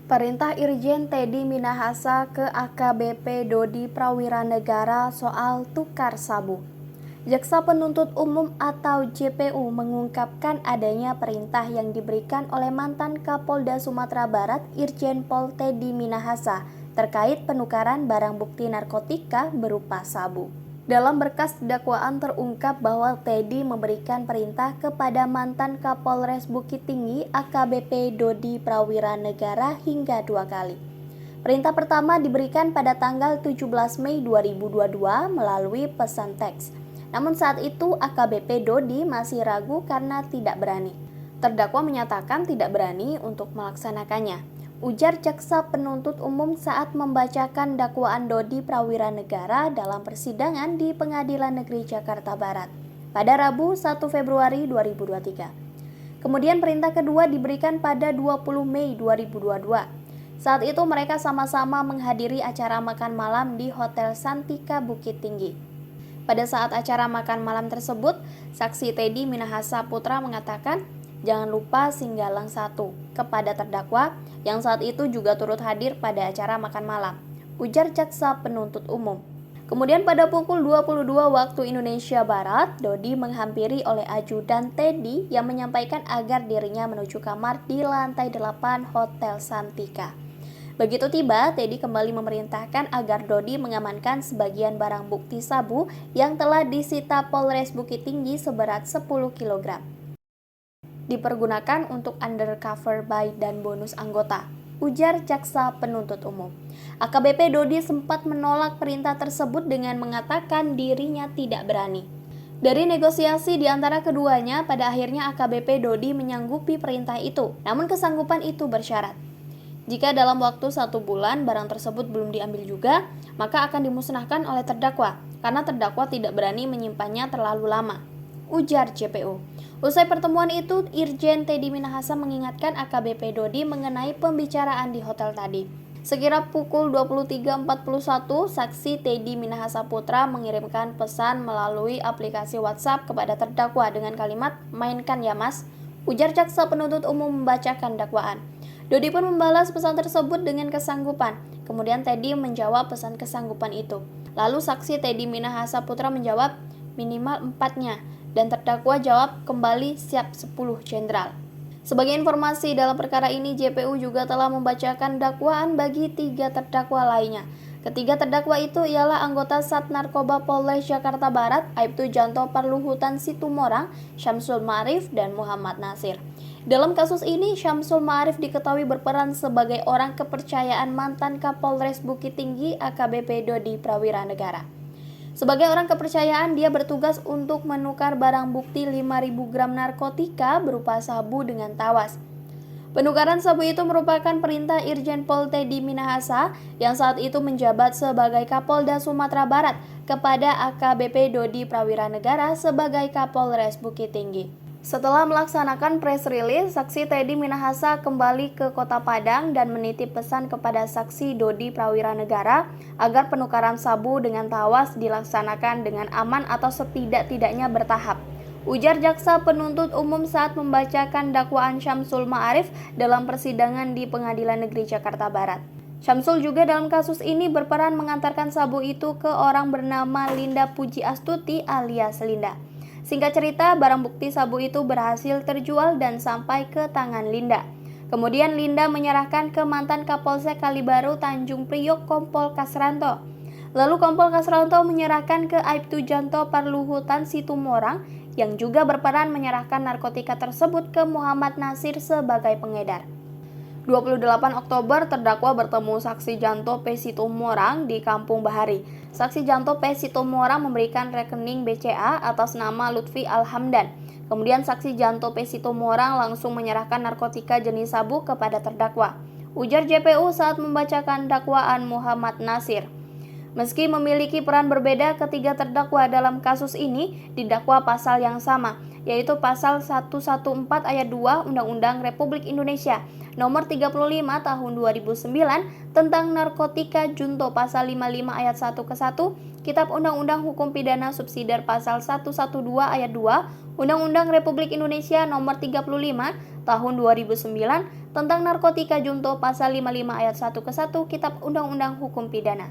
Perintah Irjen Teddy Minahasa ke AKBP Dodi Prawiranegara soal tukar sabu. Jaksa Penuntut Umum atau JPU mengungkapkan adanya perintah yang diberikan oleh mantan Kapolda Sumatera Barat Irjen Pol Teddy Minahasa terkait penukaran barang bukti narkotika berupa sabu. Dalam berkas dakwaan terungkap bahwa Teddy memberikan perintah kepada mantan Kapolres Bukit Tinggi AKBP Dodi Prawiranegara hingga 2 kali. Perintah pertama diberikan pada tanggal 17 Mei 2022 melalui pesan teks. Namun saat itu AKBP Dodi masih ragu karena tidak berani. Terdakwa menyatakan tidak berani untuk melaksanakannya. Ujar Jaksa Penuntut Umum saat membacakan dakwaan Dodi Prawiranegara dalam persidangan di Pengadilan Negeri Jakarta Barat pada Rabu 1 Februari 2023. Kemudian perintah kedua diberikan pada 20 Mei 2022. Saat itu mereka sama-sama menghadiri acara makan malam di Hotel Santika Bukit Tinggi. Pada saat acara makan malam tersebut, saksi Teddy Minahasa Putra mengatakan, "Jangan lupa Singgalang 1" kepada terdakwa yang saat itu juga turut hadir pada acara makan malam, ujar Jaksa Penuntut Umum. Kemudian pada pukul 22 waktu Indonesia Barat, Dodi menghampiri oleh ajudan Teddy yang menyampaikan agar dirinya menuju kamar di lantai 8 Hotel Santika. Begitu tiba, Teddy kembali memerintahkan agar Dodi mengamankan sebagian barang bukti sabu yang telah disita Polres Bukit Tinggi seberat 10 kg. Dipergunakan untuk undercover buy dan bonus anggota, ujar Jaksa Penuntut Umum. AKBP Dodi sempat menolak perintah tersebut dengan mengatakan dirinya tidak berani. Dari negosiasi di antara keduanya, pada akhirnya AKBP Dodi menyanggupi perintah itu, namun kesanggupan itu bersyarat. Jika dalam waktu 1 bulan barang tersebut belum diambil juga, maka akan dimusnahkan oleh terdakwa, karena terdakwa tidak berani menyimpannya terlalu lama, ujar JPU. Usai pertemuan itu, Irjen Teddy Minahasa mengingatkan AKBP Dodi mengenai pembicaraan di hotel tadi. Sekira pukul 23.41, saksi Teddy Minahasa Putra mengirimkan pesan melalui aplikasi WhatsApp kepada terdakwa dengan kalimat, "Mainkan ya mas," ujar Jaksa Penuntut Umum membacakan dakwaan. Dodi pun membalas pesan tersebut dengan kesanggupan. Kemudian Teddy menjawab pesan kesanggupan itu. Lalu saksi Teddy Minahasa Putra menjawab, "Minimal 4-nya." Dan terdakwa jawab kembali siap 10 jenderal. Sebagai informasi dalam perkara ini, JPU juga telah membacakan dakwaan bagi 3 terdakwa lainnya. Ketiga terdakwa itu ialah anggota Sat Narkoba Polres Jakarta Barat, Aibtu Janto Parluhutan Situmorang, Syamsul Ma'arif, dan Muhammad Nasir. Dalam kasus ini, Syamsul Ma'arif diketahui berperan sebagai orang kepercayaan mantan Kapolres Bukit Tinggi AKBP Dodi Prawiranegara. Sebagai orang kepercayaan, dia bertugas untuk menukar barang bukti 5.000 gram narkotika berupa sabu dengan tawas. Penukaran sabu itu merupakan perintah Irjen Pol Teddy Minahasa yang saat itu menjabat sebagai Kapolda Sumatera Barat kepada AKBP Dodi Prawiranegara sebagai Kapolres Bukit Tinggi. Setelah melaksanakan press release, saksi Teddy Minahasa kembali ke Kota Padang dan menitip pesan kepada saksi Dodi Prawiranegara agar penukaran sabu dengan tawas dilaksanakan dengan aman atau setidak-tidaknya bertahap. Ujar Jaksa Penuntut Umum saat membacakan dakwaan Syamsul Ma'arif dalam persidangan di Pengadilan Negeri Jakarta Barat. Syamsul juga dalam kasus ini berperan mengantarkan sabu itu ke orang bernama Linda Puji Astuti alias Linda. Singkat cerita, barang bukti sabu itu berhasil terjual dan sampai ke tangan Linda. Kemudian Linda menyerahkan ke mantan Kapolsek Kalibaru Tanjung Priok Kompol Kasranto. Lalu Kompol Kasranto menyerahkan ke Aibtu Janto Parluhutan Situmorang yang juga berperan menyerahkan narkotika tersebut ke Muhammad Nasir sebagai pengedar. 28 Oktober, terdakwa bertemu saksi Janto P. Situmorang di Kampung Bahari. Saksi Janto P. Situmorang memberikan rekening BCA atas nama Lutfi Alhamdan. Kemudian saksi Janto P. Situmorang langsung menyerahkan narkotika jenis sabu kepada terdakwa, ujar JPU saat membacakan dakwaan Muhammad Nasir. Meski memiliki peran berbeda, ketiga terdakwa dalam kasus ini didakwa pasal yang sama, yaitu pasal 114 ayat 2 Undang-Undang Republik Indonesia Nomor 35 Tahun 2009 tentang Narkotika Junto Pasal 55 Ayat 1 ke 1, Kitab Undang-Undang Hukum Pidana Subsidiar Pasal 112 Ayat 2, Undang-Undang Republik Indonesia Nomor 35 Tahun 2009 tentang Narkotika Junto Pasal 55 Ayat 1 ke 1, Kitab Undang-Undang Hukum Pidana.